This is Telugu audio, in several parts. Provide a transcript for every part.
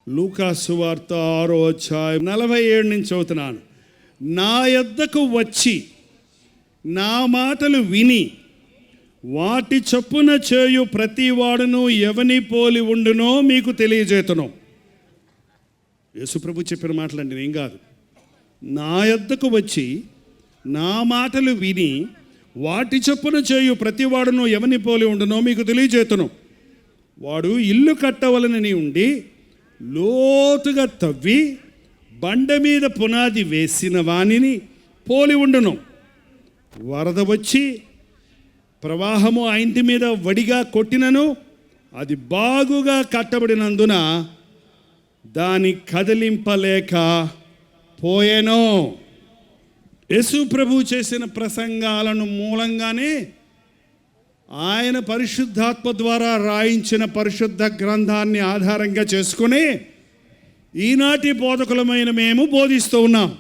లూకా సువార్త 6వ అధ్యాయం 47 నుంచి చదువుతున్నాను. నా యొద్దకు వచ్చి నా మాటలు విని వాటి చొప్పున చేయు ప్రతి వాడును ఎవని పోలి ఉండునో మీకు తెలియజేతును. యేసుప్రభు చెప్పిన మాటలండి, నేను కాదు. నా యొద్దకు వచ్చి నా మాటలు విని వాటి చొప్పున చేయు ప్రతి వాడును ఎవని పోలి ఉండునో మీకు తెలియజేతును. వాడు ఇల్లు కట్టవలనని ఉండి లోతుగా తవ్వి బండ మీద పునాది వేసిన వానిని పోలి ఉండును. వరద వచ్చి ప్రవాహము ఆ ఇంటి మీద వడిగా కొట్టినను అది బాగుగా కట్టబడినందున దాని కదిలింపలేక పోయెను. యేసు ప్రభు చేసిన ప్రసంగాలను మూలంగానే ఆయన పరిశుద్ధాత్మ ద్వారా రాయించిన పరిశుద్ధ గ్రంథాన్ని ఆధారంగా చేసుకుని ఈనాటి బోధకులమైన మేము బోధిస్తూ ఉన్నాం.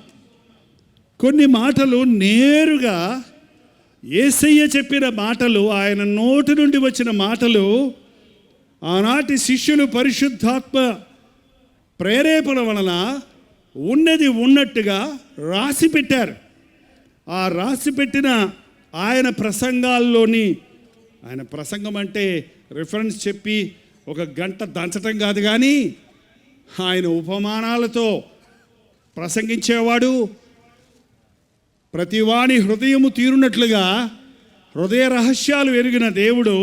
కొన్ని మాటలు నేరుగా యేసయ్య చెప్పిన మాటలు, ఆయన నోటి నుండి వచ్చిన మాటలు ఆనాటి శిష్యులు పరిశుద్ధాత్మ ప్రేరేపణ వలన ఉన్నది ఉన్నట్టుగా రాసి పెట్టారు. ఆ రాసి పెట్టిన ఆయన ప్రసంగాల్లోని, ఆయన ప్రసంగం అంటే రిఫరెన్స్ చెప్పి ఒక గంట దంచటం కాదు, కానీ ఆయన ఉపమానాలతో ప్రసంగించేవాడు. ప్రతివాని హృదయము తీరునట్లుగా హృదయ రహస్యాలు ఎరిగిన దేవుడు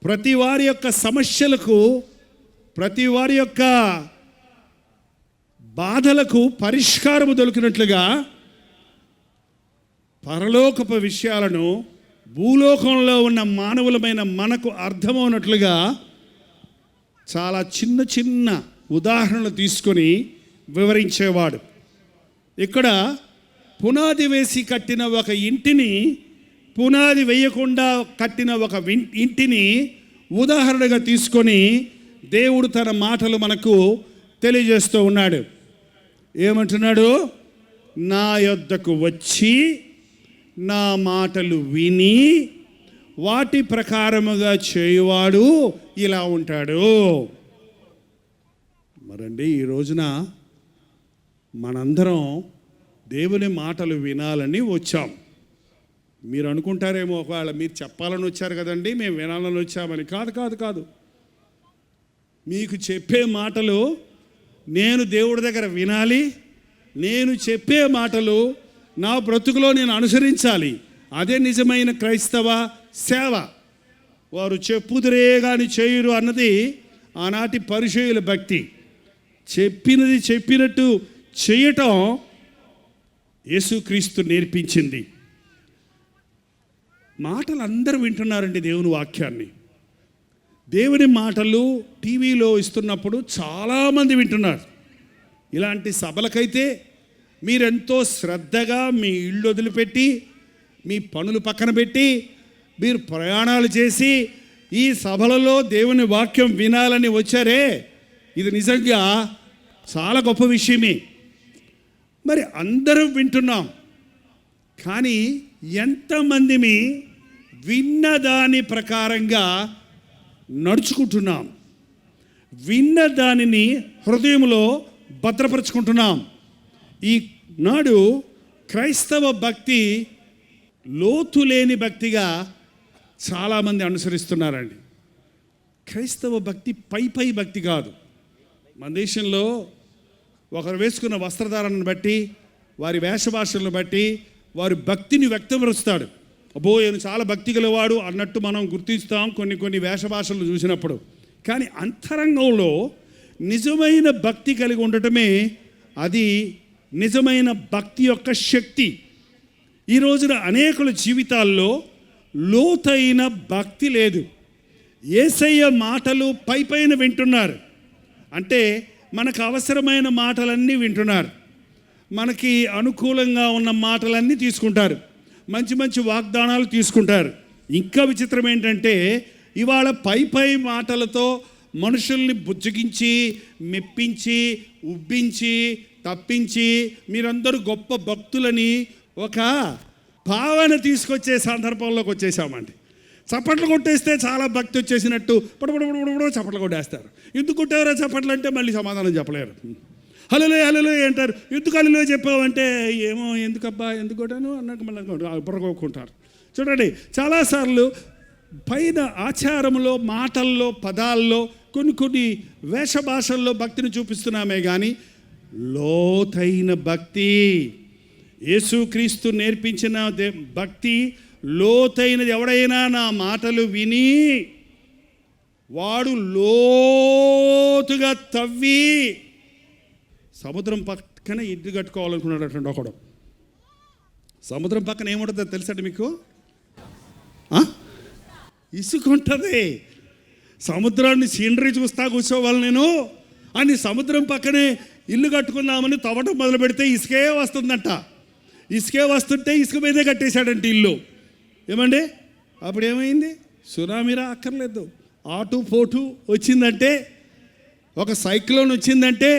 ప్రతి వారి యొక్క సమస్యలకు, ప్రతి వారి యొక్క బాధలకు పరిష్కారము దొరికినట్లుగా పరలోకపు విషయాలను భూలోకంలో ఉన్న మానవులమైన మనకు అర్థమవునట్లుగా చాలా చిన్న చిన్న ఉదాహరణలు తీసుకొని వివరించేవాడు. ఇక్కడ పునాది వేసి కట్టిన ఒక ఇంటిని, పునాది వేయకుండా కట్టిన ఒక ఇంటిని ఉదాహరణగా తీసుకొని దేవుడు తన మాటలు మనకు తెలియజేస్తూ ఉన్నాడు. ఏమంటున్నాడు? నా యొద్దకు వచ్చి నా మాటలు విని వాటి ప్రకారముగా చేయువాడు ఇలా ఉంటాడు. మరండి, ఈ రోజున మనందరం దేవుని మాటలు వినాలని వచ్చాం. మీరు అనుకుంటారేమో, ఒకవేళ మీరు చెప్పాలని వచ్చారు కదండి, మేము వినాలని వచ్చామని. కాదు కాదు కాదు. మీకు చెప్పే మాటలు నేను దేవుడి దగ్గర వినాలి, నేను చెప్పే మాటలు నా బ్రతుకులో నేను అనుసరించాలి. అదే నిజమైన క్రైస్తవ సేవ. వారు చెప్పుదురే కానీ చేయురు అన్నది ఆనాటి పరిచయుల భక్తి. చెప్పినది చెప్పినట్టు చేయటం యేసుక్రీస్తు నేర్పించింది. మాటలు అందరూ వింటున్నారండి, దేవుని వాక్యాన్ని. దేవుని మాటలు టీవీలో ఇస్తున్నప్పుడు చాలామంది వింటున్నారు. ఇలాంటి సభలకైతే మీరెంతో శ్రద్ధగా మీ ఇళ్ళు వదిలిపెట్టి, మీ పనులు పక్కన పెట్టి, మీరు ప్రయాణాలు చేసి ఈ సభలలో దేవుని వాక్యం వినాలని వచ్చారే, ఇది నిజంగా చాలా గొప్ప విషయమే. మరి అందరూ వింటున్నాం, కానీ ఎంతమందిని విన్న దాని ప్రకారంగా నడుచుకుంటున్నాం, విన్న దానిని హృదయంలో భద్రపరుచుకుంటున్నాం? ఈనాడు క్రైస్తవ భక్తి లోతు లేని భక్తిగా చాలామంది అనుసరిస్తున్నారండి. క్రైస్తవ భక్తి పై భక్తి కాదు. మన దేశంలో ఒకరు వేసుకున్న వస్త్రధారణను బట్టి, వారి వేషభాషలను బట్టి వారి భక్తిని వ్యక్తపరుస్తాడు. అబ్బో, ఈయన చాలా భక్తి గలవాడు అన్నట్టు మనం గుర్తిస్తాం కొన్ని వేషభాషలు చూసినప్పుడు. కానీ అంతరంగంలో నిజమైన భక్తి కలిగి ఉండటమే అది నిజమైన భక్తి యొక్క శక్తి. ఈ రోజున అనేకుల జీవితాల్లో లోతైన భక్తి లేదు. యేసయ్య మాటలు పైన వింటున్నారు, అంటే మనకు అవసరమైన మాటలన్నీ వింటున్నారు, మనకి అనుకూలంగా ఉన్న మాటలన్నీ తీసుకుంటారు, మంచి మంచి వాగ్దానాలు తీసుకుంటారు. ఇంకా విచిత్రం ఏంటంటే, ఇవాళ పై మాటలతో మనుషుల్ని బుజ్జగించి, మెప్పించి, ఉబ్బించి, తప్పించి మీరందరూ గొప్ప భక్తులని ఒక భావన తీసుకొచ్చే సందర్భంలోకి వచ్చేసామండి. చప్పట్లు కొట్టేస్తే చాలా భక్తి వచ్చేసినట్టు పడపడపడపడ చప్పట్లు కొట్టేస్తారు. ఎందుకు కొట్టేవరా చప్పట్లు అంటే మళ్ళీ సమాధానం చెప్పలేరు. హల్లెలూయా హల్లెలూయా అంటారు. ఎందుకు హల్లెలూయా చెప్పావంటే ఏమో ఎందుకబ్బా ఎందుకు కొట్టాను అన్నట్టు మళ్ళీ బుర్రకొక్కుంటారు. చూడండి, చాలాసార్లు పైన ఆచారంలో, మాటల్లో, పదాల్లో, కొన్ని వేష భాషల్లో భక్తిని చూపిస్తున్నామే కానీ లోతైన భక్తి, యేసుక్రీస్తు నేర్పించిన భక్తి లోతైనది. ఎవడైనా నా మాటలు విని వాడు లోతుగా తవ్వి సముద్రం పక్కన ఇల్లు కట్టుకోవాలనుకున్నాడు అటువంటి ఒకడు. సముద్రం పక్కన ఏముంటుందో తెలుసండి మీకు? ఇసుక ఉంటుంది. సముద్రాన్ని సీనరీ చూస్తా కూర్చోవాలి నేను అని సముద్రం పక్కనే ఇల్లు కట్టుకుందామని తవ్వటం మొదలు పెడితే ఇసుకే వస్తుందంట. ఇసుకే వస్తుంటే ఇసుక మీదే కట్టేశాడంటే ఇల్లు. ఏమండి అప్పుడు ఏమైంది? సునామీరా అక్కర్లేదు, ఆటు పోటు వచ్చిందంటే, ఒక సైక్లోన్ వచ్చిందంటే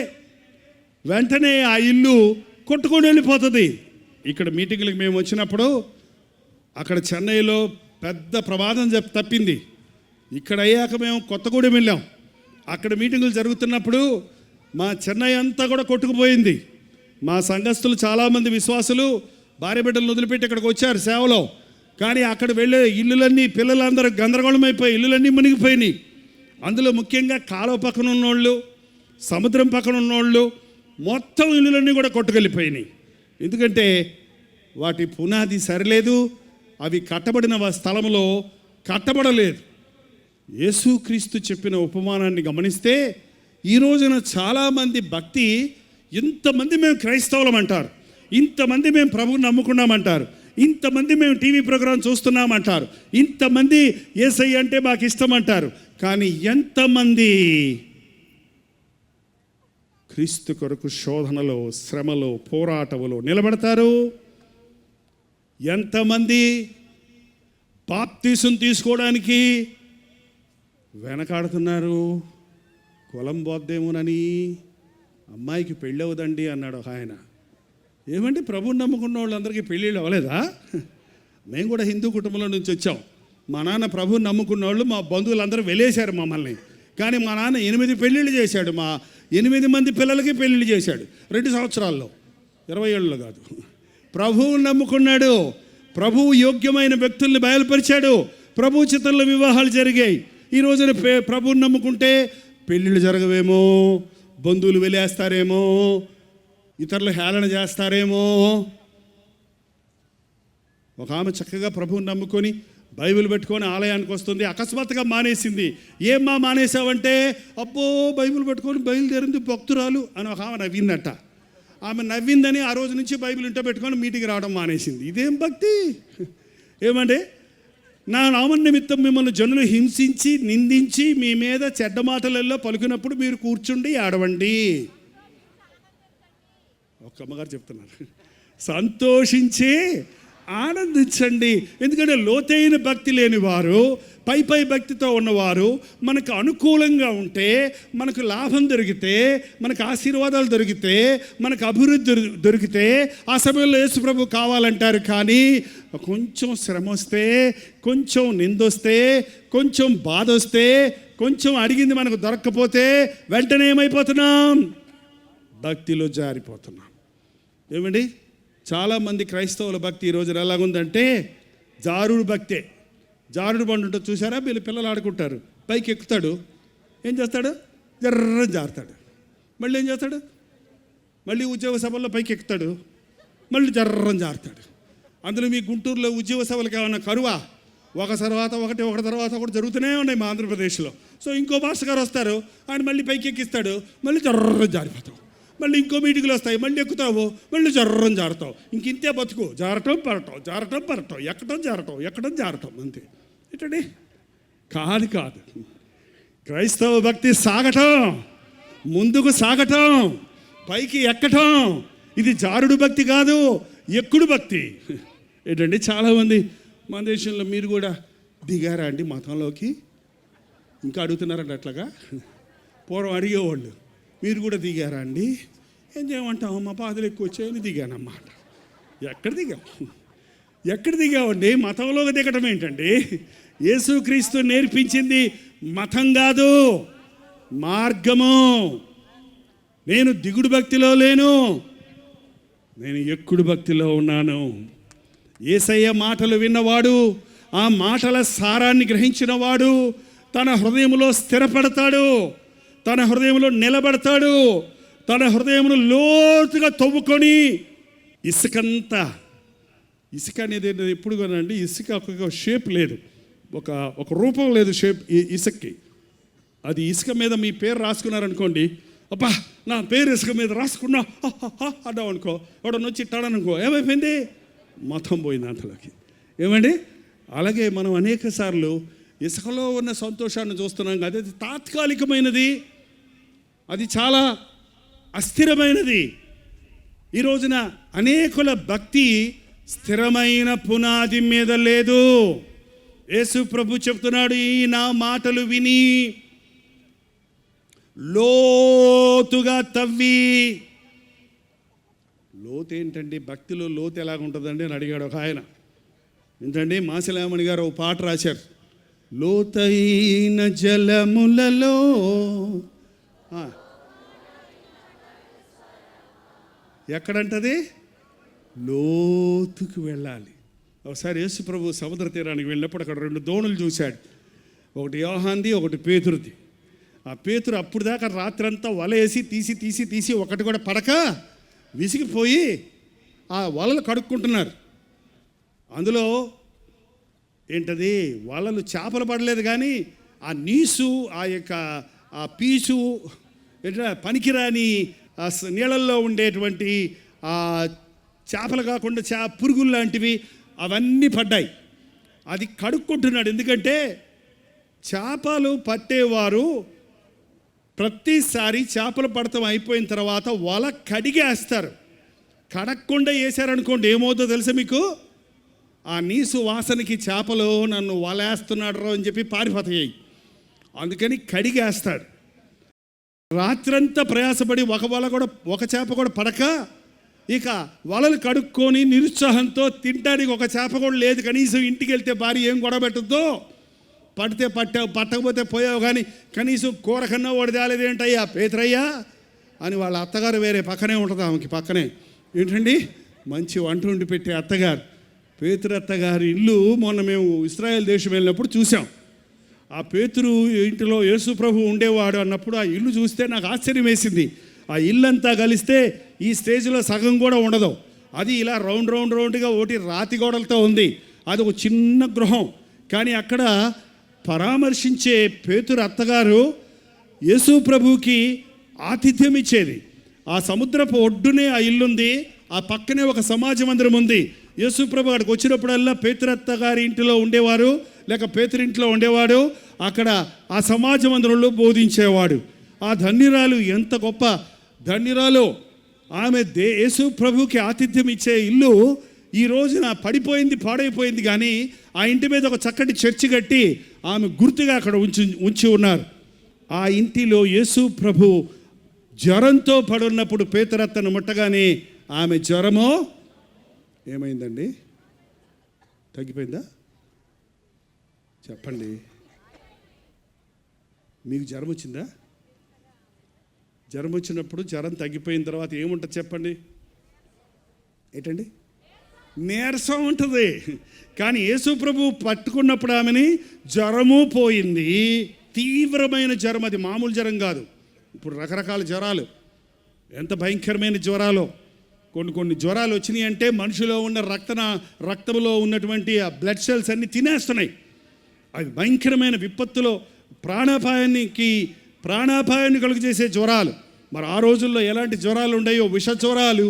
వెంటనే ఆ ఇల్లు కొట్టుకొని వెళ్ళిపోతుంది. ఇక్కడ మీటింగ్లకు మేము వచ్చినప్పుడు అక్కడ చెన్నైలో పెద్ద ప్రమాదం తప్పింది. ఇక్కడ అయ్యాక మేము కొత్తగూడెం వెళ్ళాం. అక్కడ మీటింగులు జరుగుతున్నప్పుడు మా చెన్నై అంతా కూడా కొట్టుకుపోయింది. మా సంఘస్థులు చాలామంది విశ్వాసులు భార్య బిడ్డలను వదిలిపెట్టి ఇక్కడికి వచ్చారు సేవలో. కానీ అక్కడ వెళ్ళే ఇల్లులన్నీ, పిల్లలందరూ గందరగోళం అయిపోయి ఇల్లులన్నీ మునిగిపోయినాయి. అందులో ముఖ్యంగా కాలువ పక్కన ఉన్నోళ్ళు, సముద్రం పక్కన ఉన్నోళ్ళు, మొత్తం ఇల్లులన్నీ కూడా కొట్టుకెళ్ళిపోయినాయి. ఎందుకంటే వాటి పునాది సరిలేదు, అవి కట్టబడిన స్థలంలో కట్టబడలేదు. యేసుక్రీస్తు చెప్పిన ఉపమానాన్ని గమనిస్తే ఈ రోజున చాలామంది భక్తి, ఇంతమంది మేము క్రైస్తవులం అంటారు, ఇంతమంది మేము ప్రభువుని నమ్ముకున్నామంటారు, ఇంతమంది మేము టీవీ ప్రోగ్రాం చూస్తున్నామంటారు, ఇంతమంది యేసయ్య అంటే మాకు ఇష్టం అంటారు. కానీ ఎంతమంది క్రీస్తు కొరకు శోధనలో, శ్రమలో, పోరాటములో నిలబడతారు? ఎంతమంది బాప్తీసం తీసుకోవడానికి వెనకాడుతున్నారు? కులం పోద్దేమోనని, అమ్మాయికి పెళ్ళి అవుదండి అన్నాడు ఒక ఆయన. ఏమండి, ప్రభువుని నమ్ముకున్న వాళ్ళందరికీ పెళ్ళిళ్ళు అవ్వలేదా? మేము కూడా హిందూ కుటుంబంలో నుంచి వచ్చాం. మా నాన్న ప్రభువుని నమ్ముకున్న వాళ్ళు, మా బంధువులందరూ వెలేశారు మమ్మల్ని. కానీ మా నాన్న 8 పెళ్ళిళ్ళు చేశాడు. మా 8 మంది పిల్లలకి పెళ్ళిళ్ళు చేశాడు 2 సంవత్సరాల్లో, 20 ఏళ్ళలో కాదు. ప్రభువుని నమ్ముకున్నాడు, ప్రభువు యోగ్యమైన వ్యక్తుల్ని బయలుపరిచాడు, ప్రభు చిత్తంలో వివాహాలు జరిగాయి. ఈ రోజున ప్రభువుని నమ్ముకుంటే పెళ్ళిళ్ళు జరగవేమో, బంధువులు వెలేస్తారేమో, ఇతరులు హేళన చేస్తారేమో. ఒక ఆమె చక్కగా ప్రభువుని నమ్ముకొని బైబిల్ పెట్టుకొని ఆలయానికి వస్తుంది, అకస్మాత్తుగా మానేసింది. ఏమ్మా మానేసావంటే, అబ్బో బైబిల్ పెట్టుకొని బయలుదేరింది భక్తురాలు అని ఒక ఆమె నవ్విందట. ఆమె నవ్విందని ఆ రోజు నుంచి బైబిల్ ఇంట పెట్టుకొని మీటింగ్ రావడం మానేసింది. ఇదేం భక్తి? ఏమంటే, నా నామం నిమిత్తం మిమ్మల్ని జనులు హింసించి, నిందించి, మీ మీద చెడ్డ మాటలలో పలుకున్నప్పుడు మీరు కూర్చుండి ఏడవండి. ఒక అమ్మగారు చెప్తున్నారు, సంతోషించి ఆనందించండి. ఎందుకంటే లోతైన భక్తి లేని వారు, పై భక్తితో ఉన్నవారు మనకు అనుకూలంగా ఉంటే, మనకు లాభం దొరికితే, మనకు ఆశీర్వాదాలు దొరికితే, మనకు అభివృద్ధి దొరికితే ఆ సమయంలో యేసు ప్రభు కావాలంటారు. కానీ కొంచెం శ్రమ వస్తే, కొంచెం నిందొస్తే, కొంచెం బాధ వస్తే, కొంచెం అడిగింది మనకు దొరక్కపోతే వెంటనే ఏమైపోతున్నాం? భక్తిలో జారిపోతున్నాం. ఏమండి, చాలామంది క్రైస్తవుల భక్తి ఈ రోజున ఎలాగుందంటే జారుడు భక్తే. జారుడు బండి ఉంటుంది చూసారా? వీళ్ళు పిల్లలు ఆడుకుంటారు, పైకి ఎక్కుతాడు, ఏం చేస్తాడు? జర్ర జారుతాడు. మళ్ళీ ఏం చేస్తాడు? మళ్ళీ ఉద్యోగ సభల్లో పైకి ఎక్కుతాడు, మళ్ళీ జర్రం జారుతాడు. అందులో మీ గుంటూరులో ఉద్యోగ సభలకు ఏమన్నా కరువా? ఒక తర్వాత ఒకటి జరుగుతూనే ఉన్నాయి మా ఆంధ్రప్రదేశ్లో. సో ఇంకో మాస్టర్ గారు వస్తారు, ఆయన మళ్ళీ పైకి ఎక్కిస్తాడు, మళ్ళీ జర్రం జారిపోతావు. మళ్ళీ ఇంకో మీటింగ్లు వస్తాయి, మళ్ళీ ఎక్కుతావు, మళ్ళీ జర్రం జారుతావు. ఇంతే బతుకు, జారటం పరటం, జారటం పరటం, ఎక్కడం జారటం, అంతే. ఏంటండి? కాదు. క్రైస్తవ భక్తి సాగటం, ముందుకు సాగటం, పైకి ఎక్కటం. ఇది జారుడు భక్తి కాదు, ఎక్కుడు భక్తి. ఏంటండి, చాలామంది మన దేశంలో మీరు కూడా దిగారా అండి మతంలోకి? ఇంకా అడుగుతున్నారండి అట్లాగా. పూర్వం అడిగేవాళ్ళు, మీరు కూడా దిగారా అండి? ఏం చేయమంటావు, మా బాధలు ఎక్కువ వచ్చాయని దిగానన్నమాట. ఎక్కడ దిగావండి? మతంలోకి దిగటం ఏంటండి? యేసుక్రీస్తు నేర్పించింది మతం కాదు, మార్గము. నేను దిగుడు భక్తిలో లేను, నేను ఎక్కుడు భక్తిలో ఉన్నాను. యేసయ్య మాటలు విన్నవాడు, ఆ మాటల సారాన్ని గ్రహించినవాడు తన హృదయంలో స్థిరపడతాడు, తన హృదయంలో నిలబడతాడు, తన హృదయంలో లోతుగా తవ్వుకొని ఇసుక అనేది ఎప్పుడు కొనండి, ఇసుక ఒక షేప్ లేదు, ఒక రూపం లేదు షేప్ ఇసుక్కి. అది ఇసుక మీద మీ పేరు రాసుకున్నారనుకోండి, అబ్బా నా పేరు ఇసుక మీద రాసుకున్నా అడ్డావు అనుకో, ఎవడన్నా వచ్చి ఇట్టాడనుకో, ఏమైపోయింది? మతం పోయింది అంతలోకి. ఏమండి? అలాగే మనం అనేక సార్లు ఇసుకలో ఉన్న సంతోషాన్ని చూస్తున్నాం కదా, అది తాత్కాలికమైనది, అది చాలా అస్థిరమైనది. ఈ రోజున అనేకుల భక్తి స్థిరమైన పునాది మీద లేదు. యేసు ప్రభు చెప్తున్నాడు, ఈ నా మాటలు విని లోతుగా తవ్వి. లోతు ఏంటండి? భక్తిలో లోతు ఎలాగుంటుందండి అని అడిగాడు ఒక ఆయన. ఏంటండి, మాసిలామణి గారు ఒక పాట రాశారు, లోతైన జలములలో. ఎక్కడంటది? లోతుకు వెళ్ళాలి. ఒకసారి యేసు ప్రభు సముద్ర తీరానికి వెళ్ళినప్పుడు అక్కడ 2 దోణులు చూశాడు. ఒకటి యోహాన్ది, ఒకటి పేతురుది. ఆ పేతురు అప్పుడు దాకా రాత్రంతా వల వేసి తీసి ఒకటి కూడా పడక విసిగిపోయి ఆ వలలు కడుక్కుంటున్నారు. అందులో ఏంటది, వలలు చేపలు పడలేదు, కానీ ఆ నీసు, ఆ పీచు, పనికిరాని నీళ్ళల్లో ఉండేటువంటి ఆ చేపలు కాకుండా పురుగులు లాంటివి అవన్నీ పడ్డాయి. అది కడుక్కుంటున్నాడు. ఎందుకంటే చేపలు పట్టేవారు ప్రతిసారి చేపలు పడతాం అయిపోయిన తర్వాత వల కడిగేస్తారు. కడగకుండా వేసారనుకోండి, ఏమవుతుందో తెలుసా మీకు? ఆ నీసు వాసనకి చేపలు నన్ను వలేస్తున్నాడు అని చెప్పి పారిపోతాయి. అందుకని కడిగేస్తాడు. రాత్రంతా ప్రయాసపడి ఒక చేప కూడా పడక ఇక వలలు కడుక్కొని నిరుత్సాహంతో తినడానికి ఒక చేప కూడా లేదు. కనీసం ఇంటికి వెళ్తే భార్య ఏం గొడవ పెట్టద్దో, పడితే పట్టావు, పట్టకపోతే పోయావు, కానీ కనీసం కూర కన్నా వాడు తేలేదేంటయ్యా పేతురయ్యా అని వాళ్ళ అత్తగారు వేరే పక్కనే ఉంటుంది, ఆమెకి పక్కనే. ఏంటండి, మంచి వంట వండి పెట్టే అత్తగారు. పేతురు అత్తగారి ఇల్లు మొన్న మేము ఇశ్రాయేల్ దేశం వెళ్ళినప్పుడు చూసాం. ఆ పేతురు ఇంటిలో యేసు ప్రభు ఉండేవాడు అన్నప్పుడు ఆ ఇల్లు చూస్తే నాకు ఆశ్చర్యం వేసింది. ఆ ఇల్లంతా కలిస్తే ఈ స్టేజ్లో సగం కూడా ఉండదు. అది ఇలా రౌండ్గా ఒకటి రాతి గోడలతో ఉంది. అది ఒక చిన్న గృహం. కానీ అక్కడ పరామర్శించే పేతురు అత్తగారు యేసు ప్రభుకి ఆతిథ్యం ఇచ్చేది. ఆ సముద్రపు ఒడ్డునే ఆ ఇల్లుంది, ఆ పక్కనే ఒక సమాజ మందిరం ఉంది. యేసు ప్రభు అక్కడికి వచ్చినప్పుడల్లా పేతురు అత్తగారి ఇంటిలో ఉండేవారు, లేక పేతురింట్లో ఉండేవాడు. అక్కడ ఆ సమాజ మందిరంలో బోధించేవాడు. ఆ ధన్యురాలు ఎంత గొప్ప ధన్యురాలు! ఆమె యేసు ప్రభుకి ఆతిథ్యం ఇచ్చే ఇల్లు ఈ రోజున పాడైపోయింది, కానీ ఆ ఇంటి మీద ఒక చక్కటి చర్చి కట్టి ఆమె గుర్తుగా అక్కడ ఉంచి ఉన్నారు. ఆ ఇంటిలో యేసు ప్రభు జ్వరంతో పడున్నప్పుడు పేతురత్తను ముట్టగానే ఆమె జ్వరమో ఏమైందండి? తగ్గిపోయిందా? చెప్పండి. మీకు జ్వరం వచ్చిందా? జ్వరం వచ్చినప్పుడు జ్వరం తగ్గిపోయిన తర్వాత ఏముంటుంది చెప్పండి? ఏంటండి? నీరసం ఉంటుంది. కానీ యేసు ప్రభు పట్టుకున్నప్పుడు ఆమెని జ్వరము పోయింది. తీవ్రమైన జ్వరం, అది మామూలు జ్వరం కాదు. ఇప్పుడు రకరకాల జ్వరాలు, ఎంత భయంకరమైన జ్వరాలు. కొన్ని జ్వరాలు వచ్చినాయి అంటే మనిషిలో ఉన్న రక్తంలో ఉన్నటువంటి ఆ బ్లడ్ సెల్స్ అన్నీ తినేస్తున్నాయి. అవి భయంకరమైన విపత్తులో ప్రాణాపాయాన్ని కలుగు చేసే జ్వరాలు. మరి ఆ రోజుల్లో ఎలాంటి జ్వరాలు ఉన్నాయో, విష జ్వరాలు.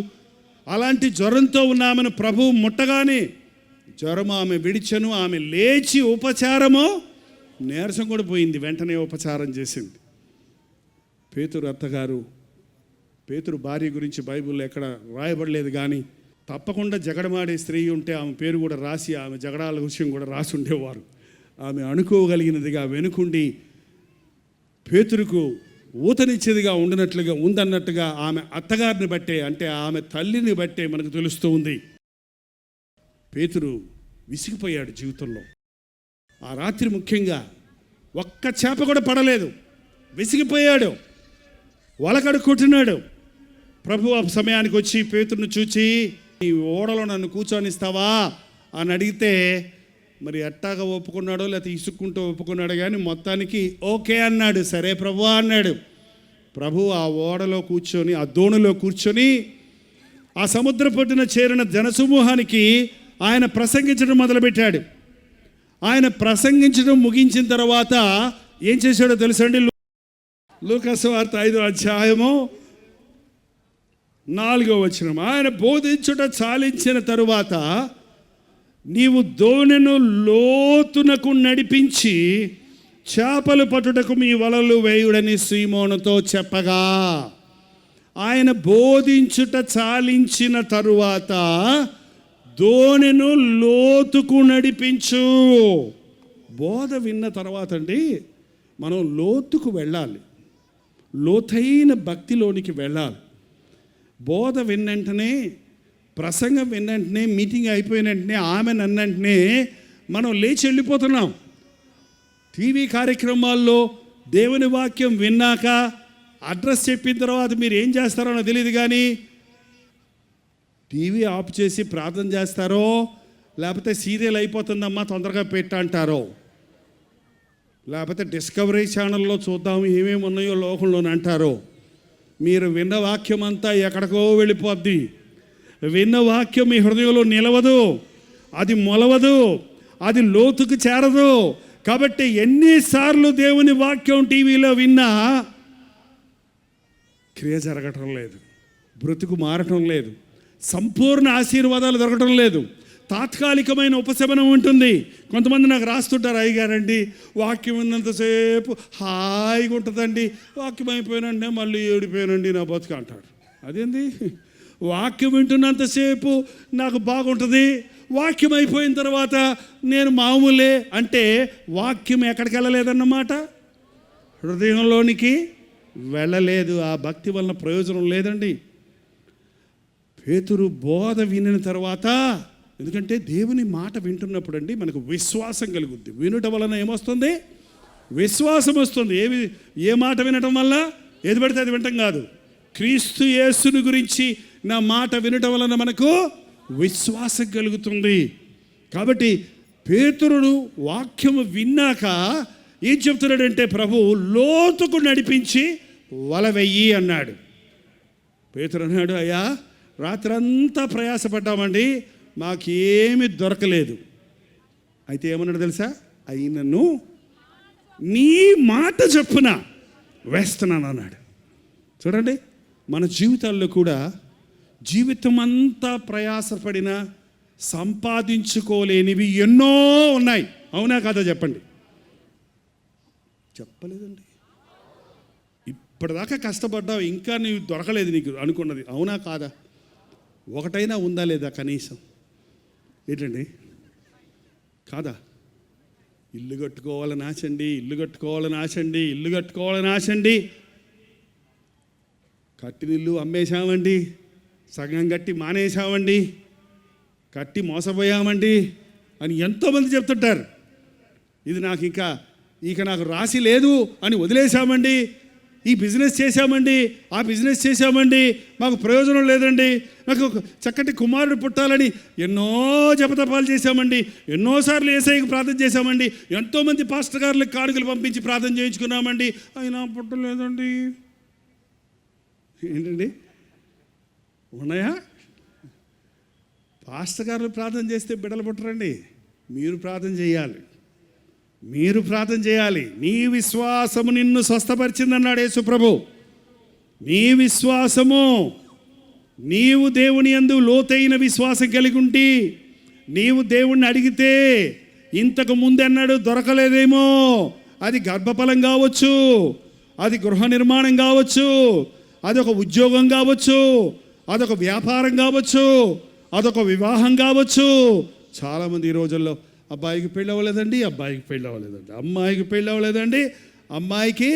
అలాంటి జ్వరంతో ఉన్న ఆమెను ప్రభువు ముట్టగానే జ్వరము ఆమె విడిచెను. ఆమె లేచి ఉపచారము, నీరసం కూడా పోయింది. వెంటనే ఉపచారం చేసింది. పేతురు అత్తగారు, పేతురు భార్య గురించి బైబిల్లో ఎక్కడ రాయబడలేదు, కానీ తప్పకుండా జగడమాడే స్త్రీ ఉంటే ఆమె పేరు కూడా రాసి, ఆమె జగడాల విషయం కూడా రాసి ఉండేవారు. ఆమె అనుకోగలిగినదిగా వెనుకుండి పేతురుకు ఊతనిచ్చేదిగా ఉందన్నట్టుగా ఆమె అత్తగారిని బట్టే, అంటే ఆమె తల్లిని బట్టే మనకు తెలుస్తూ ఉంది. పేతురు విసిగిపోయాడు జీవితంలో. ఆ రాత్రి ముఖ్యంగా ఒక్క చేప కూడా పడలేదు. విసిగిపోయాడు, వలకడుక్కుంటున్నాడు. ప్రభు ఆ సమయానికి వచ్చి పేతురును చూచి, ఈ ఓడలో నన్ను కూర్చొనిస్తావా అని అడిగితే మరి ఎట్టాగా ఒప్పుకున్నాడో లేకపోతే ఇసుక్కుంటూ ఒప్పుకున్నాడు, కానీ మొత్తానికి ఓకే అన్నాడు. సరే ప్రభు అన్నాడు. ప్రభు ఆ ఓడలో కూర్చొని, ఆ దోణిలో కూర్చొని ఆ సముద్ర పొట్టున చేరిన జనసమూహానికి ఆయన ప్రసంగించడం మొదలుపెట్టాడు. ఆయన ప్రసంగించడం ముగించిన తర్వాత ఏం చేశాడో తెలుసండి? లూకాసు వార్త 5వ అధ్యాయము 4వ వచనం. ఆయన బోధించుట చాలించిన తరువాత నీవు దోణెను లోతునకు నడిపించి చేపలు పట్టుటకు మీ వలలు వేయుడని సీమోనుతో చెప్పగా, ఆయన బోధించుట చాలించిన తరువాత దోణెను లోతుకు నడిపించు. బోధ విన్న తర్వాత అండి మనం లోతుకు వెళ్ళాలి, లోతైన భక్తిలోనికి వెళ్ళాలి. బోధ విన్నంటనే, ప్రసంగం విన్నంటనే, మీటింగ్ అయిపోయిన వెంటనే, ఆమె నన్నంటనే మనం లేచి వెళ్ళిపోతున్నాం. టీవీ కార్యక్రమాల్లో దేవుని వాక్యం విన్నాక అడ్రస్ చెప్పిన తర్వాత మీరు ఏం చేస్తారో నాకు తెలియదు, కానీ టీవీ ఆఫ్ చేసి ప్రార్థన చేస్తారో లేకపోతే సీరియల్ అయిపోతుందమ్మా తొందరగా పెట్టంటారో, లేకపోతే డిస్కవరీ ఛానల్లో చూద్దాం ఏమేమి ఉన్నాయో లోకంలోనే అంటారో. మీరు విన్న వాక్యం అంతా ఎక్కడికో వెళ్ళిపోద్ది. విన్న వాక్యం మీ హృదయంలో నిలవదు, అది మొలవదు, అది లోతుకు చేరదు. కాబట్టి ఎన్నిసార్లు దేవుని వాక్యం టీవీలో విన్నా క్రియ జరగటం లేదు, బ్రతుకు మారటం లేదు, సంపూర్ణ ఆశీర్వాదాలు దొరకటం లేదు, తాత్కాలికమైన ఉపశమనం ఉంటుంది. కొంతమంది నాకు రాస్తుంటారు, అయ్యగారండి వాక్యం ఉన్నంతసేపు హాయిగా ఉంటుందండి, వాక్యం అయిపోయినండి మళ్ళీ ఏడిపోయానండి నా బతుకు అంటాడు. అదేంది? వాక్యం వింటున్నంతసేపు నాకు బాగుంటుంది, వాక్యం అయిపోయిన తర్వాత నేను మామూలే అంటే వాక్యం ఎక్కడికి వెళ్ళలేదన్నమాట, హృదయంలోనికి వెళ్ళలేదు. ఆ భక్తి వలన ప్రయోజనం లేదండి. పేతురు బోధ వినిన తర్వాత, ఎందుకంటే దేవుని మాట వింటున్నప్పుడు అండి మనకు విశ్వాసం కలుగుద్ది. వినుట వలన ఏమొస్తుంది? విశ్వాసం వస్తుంది. ఏ మాట వినటం వల్ల? ఏది పడితే అది వినటం కాదు. క్రీస్తు యేసుని గురించి నా మాట వినటం వలన మనకు విశ్వాసం కలుగుతుంది. కాబట్టి పేతురుడు వాక్యము విన్నాక ఏం చెప్తున్నాడంటే, ప్రభు లోతుకు నడిపించి వల వెయ్యి అన్నాడు. పేతురు అన్నాడు, అయ్యా రాత్రంతా ప్రయాసపడ్డామండి, మాకేమీ దొరకలేదు. అయితే ఏమన్నాడు తెలుసా? అయినను నీ మాట చొప్పున వేస్తున్నాను అన్నాడు. చూడండి, మన జీవితాల్లో కూడా జీవితం అంతా ప్రయాసపడినా సంపాదించుకోలేనివి ఎన్నో ఉన్నాయి. అవునా కాదా చెప్పండి? చెప్పలేదండి. ఇప్పటిదాకా కష్టపడ్డావు, ఇంకా నీవు దొరకలేదు నీకు అనుకున్నది. అవునా కాదా? ఒకటైనా ఉందా లేదా కనీసం? ఏంటండి కాదా? ఇల్లు కట్టుకోవాలని ఆశండి, ఇల్లు కట్టుకోవాలని ఆశండి, ఇల్లు కట్టుకోవాలని ఆశండి. కట్టిన ఇల్లు అమ్మేశామండి, సగం కట్టి మానేశామండి, కట్టి మోసపోయామండి అని ఎంతోమంది చెప్తుంటారు. ఇది నాకు ఇక నాకు రాసి లేదు అని వదిలేశామండి, ఈ బిజినెస్ చేశామండి, ఆ బిజినెస్ చేశామండి, మాకు ప్రయోజనం లేదండి, నాకు చక్కటి కుమారుడు పుట్టాలని ఎన్నో జపతపాలు చేశామండి, ఎన్నోసార్లు యేసయ్యకు ప్రార్థన చేశామండి, ఎంతోమంది పాస్టర్ గారులకు కానుకలు పంపించి ప్రార్థన చేయించుకున్నామండి, అయినా పుట్టలేదండి. ఏంటండి ఉన్నాయా? పాస్టర్ గారు ప్రార్థన చేస్తే బిడ్డలు పుట్టరండి. మీరు ప్రార్థన చేయాలి, మీరు ప్రార్థన చేయాలి. నీ విశ్వాసము నిన్ను స్వస్థపరిచిందన్నాడు యేసు ప్రభు. నీ విశ్వాసము, నీవు దేవుని యందు లోతైన విశ్వాసం కలిగి ఉండి నీవు దేవుణ్ణి అడిగితే, ఇంతకు ముందు అన్నాడు దొరకలేదేమో, అది గర్భఫలం కావచ్చు, అది గృహ నిర్మాణం కావచ్చు, అదొక ఉద్యోగం కావచ్చు, అదొక వ్యాపారం కావచ్చు, అదొక వివాహం కావచ్చు. చాలామంది ఈ రోజుల్లో అబ్బాయికి పెళ్ళి అవ్వలేదండి, అబ్బాయికి పెళ్ళి అవ్వలేదండి, అమ్మాయికి పెళ్ళి అవ్వలేదండి, అమ్మాయికి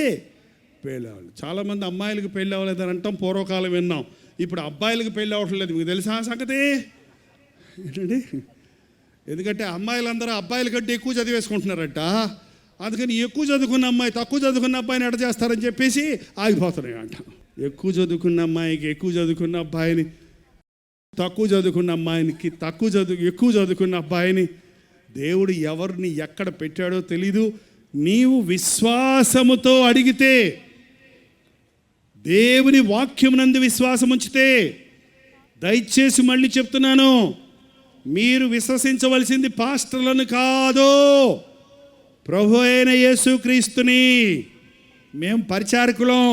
పెళ్ళి అవ్వలేదు. చాలామంది అమ్మాయిలకి పెళ్ళి అవ్వలేదని అంటాం, పూర్వకాలం విన్నాం. ఇప్పుడు అబ్బాయిలకి పెళ్ళి అవ్వట్లేదు. మీకు తెలుసా సంగతి ఏంటండి? ఎందుకంటే అమ్మాయిలందరూ అబ్బాయిల కంటే ఎక్కువ చదివేసుకుంటున్నారట. అందుకని ఎక్కువ చదువుకున్న అమ్మాయి తక్కువ చదువుకున్న అబ్బాయిని ఎడ చేస్తారని చెప్పేసి ఆగిపోతున్నాయి అంట. ఎక్కువ చదువుకున్న అమ్మాయికి ఎక్కువ చదువుకున్న అబ్బాయిని, తక్కువ చదువుకున్న అమ్మాయినికి ఎక్కువ చదువుకున్న అబ్బాయిని దేవుడు ఎవరిని ఎక్కడ పెట్టాడో తెలీదు. నీవు విశ్వాసముతో అడిగితే, దేవుని వాక్యమునందు విశ్వాసం ఉంచితే, దయచేసి మళ్ళీ చెప్తున్నాను, మీరు విశ్వసించవలసింది పాస్టర్లను కాదు, ప్రభు అయిన యేసుక్రీస్తుని. మేము పరిచారకులం,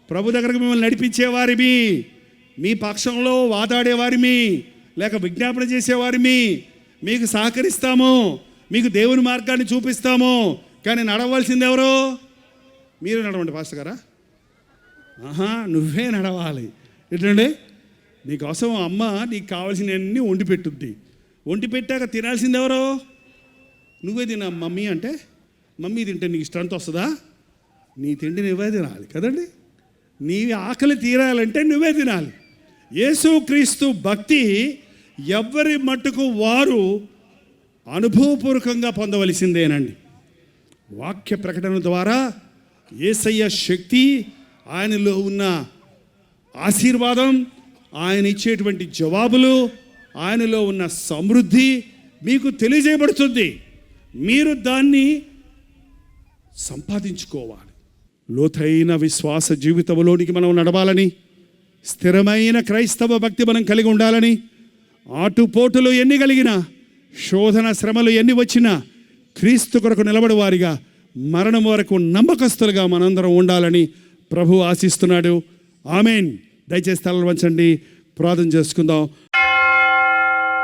ప్రభు దగ్గరకు మిమ్మల్ని నడిపించేవారిమి, మీ పక్షంలో వాదాడేవారిమి, లేక విజ్ఞాపన చేసేవారిమి, మీకు సహకరిస్తాము, మీకు దేవుని మార్గాన్ని చూపిస్తాము. కానీ నడవలసింది ఎవరో? మీరు నడవండి పాస్టర్ గారా. నువ్వే నడవాలి. ఏంటండి, నీకోసం అమ్మ నీకు కావాల్సినవన్నీ వండి పెట్టుద్ది. వండి పెట్టాక తినాల్సింది ఎవరో? నువ్వే తినా మమ్మీ అంటే. మమ్మీ తింటే నీకు స్ట్రెంత్ వస్తుందా? నీ తిండి నువ్వే తినాలి కదండి. నీ ఆకలి తీరాలంటే నువ్వే తినాలి. యేసుక్రీస్తు భక్తి ఎవరి మట్టుకు వారు అనుభవపూర్వకంగా పొందవలసిందేనండి. వాక్య ప్రకటన ద్వారా యేసయ్య శక్తి, ఆయనలో ఉన్న ఆశీర్వాదం, ఆయన ఇచ్చేటువంటి జవాబులు, ఆయనలో ఉన్న సమృద్ధి మీకు తెలియజేయబడుతుంది. మీరు దాన్ని సంపాదించుకోవాలి. లోతైన విశ్వాస జీవితంలోనికి మనం నడవాలని, స్థిరమైన క్రైస్తవ భక్తి మనం కలిగి ఉండాలని, ఆటుపోటులు ఎన్ని కలిగినా, శోధన శ్రమలు ఎన్ని వచ్చినా క్రీస్తు కొరకు నిలబడి వారిగా మరణం వరకు నమ్మకస్తులుగా మనందరం ఉండాలని ప్రభు ఆశిస్తున్నాడు. ఆమేన్. దయచేసి తలలు వంచండి, ప్రార్థన చేసుకుందాం.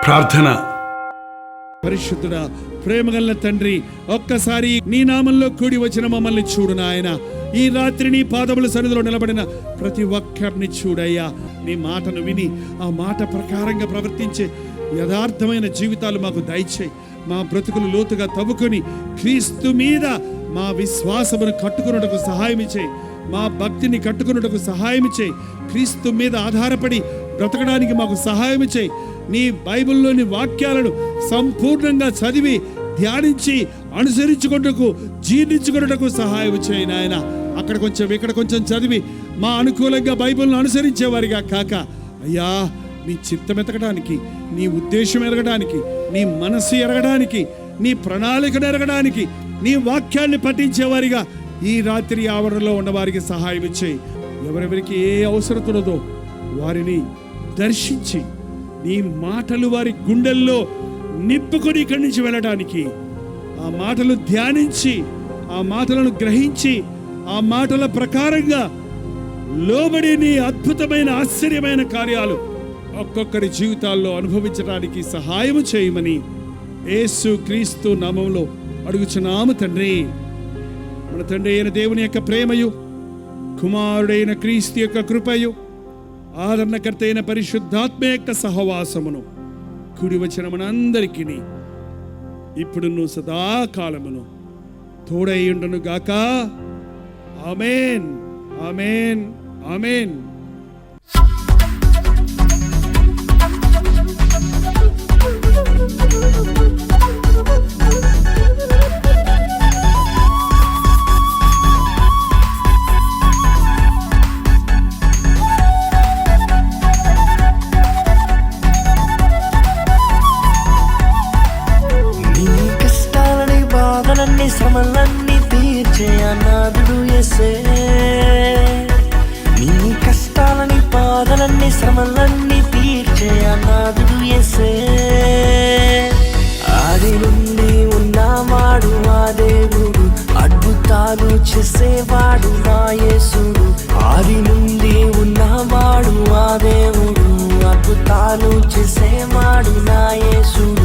ప్రార్థన. పరిశుద్ధుడా, ప్రేమగల తండ్రి, ఒక్కసారి నీ నామంలో కూడి వచ్చిన మమ్మల్ని చూడు నాయన. ఈ రాత్రి నీ పాదముల సన్నిధిలో నిలబడిన ప్రతి ఒక్కరిని చూడయ్యా. నీ మాటను విని ఆ మాట ప్రకారంగా ప్రవర్తించే యథార్థమైన జీవితాలు మాకు దయచేయి. మా బ్రతుకులు లోతుగా తవ్వుకొని క్రీస్తు మీద మా విశ్వాసమును కట్టుకున్నటకు సహాయం చేయి. మా భక్తిని కట్టుకున్నటకు సహాయం చేయి. క్రీస్తు మీద ఆధారపడి బ్రతకడానికి మాకు సహాయం చేయి. నీ బైబిల్లోని వాక్యాలను సంపూర్ణంగా చదివి ధ్యానించి అనుసరించుకుంటకు జీర్ణించుకున్నటకు సహాయం చేయి నాయన. అక్కడ కొంచెం ఇక్కడ కొంచెం చదివి మా అనుకూలంగా బైబిల్ను అనుసరించేవారిగా కాక, అయ్యా నీ చిత్తం ఎతకడానికి, నీ ఉద్దేశం ఎరగడానికి, నీ మనస్సు ఎరగడానికి, నీ ప్రణాళికను ఎరగడానికి, నీ వాక్యాన్ని పఠించేవారిగా ఈ రాత్రి ఆవరణలో ఉన్నవారికి సహాయం ఇచ్చేయి. ఎవరెవరికి ఏ అవసరం ఉన్నదో వారిని దర్శించి నీ మాటలు వారి గుండెల్లో నింపుకొని ఇక్కడి నుంచి వెళ్ళడానికి, ఆ మాటలు ధ్యానించి, ఆ మాటలను గ్రహించి, ఆ మాటల ప్రకారంగా లోబడి నీ అద్భుతమైన ఆశ్చర్యమైన కార్యాలు ఒక్కొక్కరి జీవితాల్లో అనుభవించడానికి సహాయం చేయమని యేసు క్రీస్తు నామములో అడుగుచున్నాము తండ్రి. మన తండ్రి అయిన దేవుని యొక్క ప్రేమయు, కుమారుడైన క్రీస్తు యొక్క కృపయు, ఆదరణకర్త అయిన పరిశుద్ధాత్మ యొక్క సహవాసమును కూడి వచ్చిన మనందరికీ ఇప్పుడును సదాకాలమును తోడై ఉండును గాక. ఆమేన్, ఆమేన్, ఆమేన్. శ్రమలన్నీ తీర్చే అనాథుడు యేసే. నీ కష్టాలని బాధలన్నీ శ్రమలన్నీ తీర్చే అనాథుడు యేసే. ఆది నుండి ఉన్నవాడు ఆ దేవుడు, అద్భుతాలు చేసేవాడు నా యేసుడు. ఆది నుండి ఉన్నవాడు ఆ దేవుడు, అద్భుతాలు చేసేవాడు నా యేసుడు.